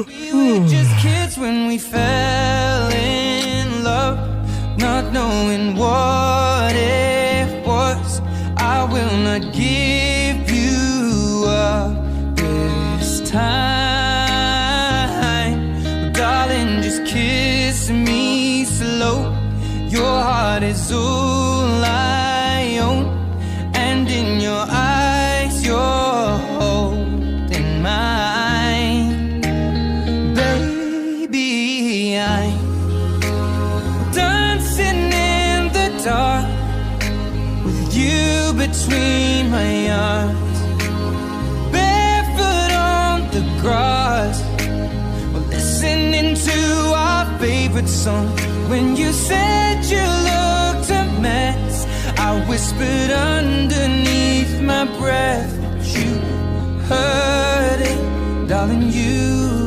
We were just kids when we fell in love, not knowing what it was. I will not give you up this time, but darling, just kiss me slow. Your heart is all I own, and in your eyes you're holding mine. Baby, I'm dancing in the dark with you between my arms, barefoot on the grass, we're listening to our favorite song. When you said you looked a mess, I whispered underneath my breath, but you heard it, darling, you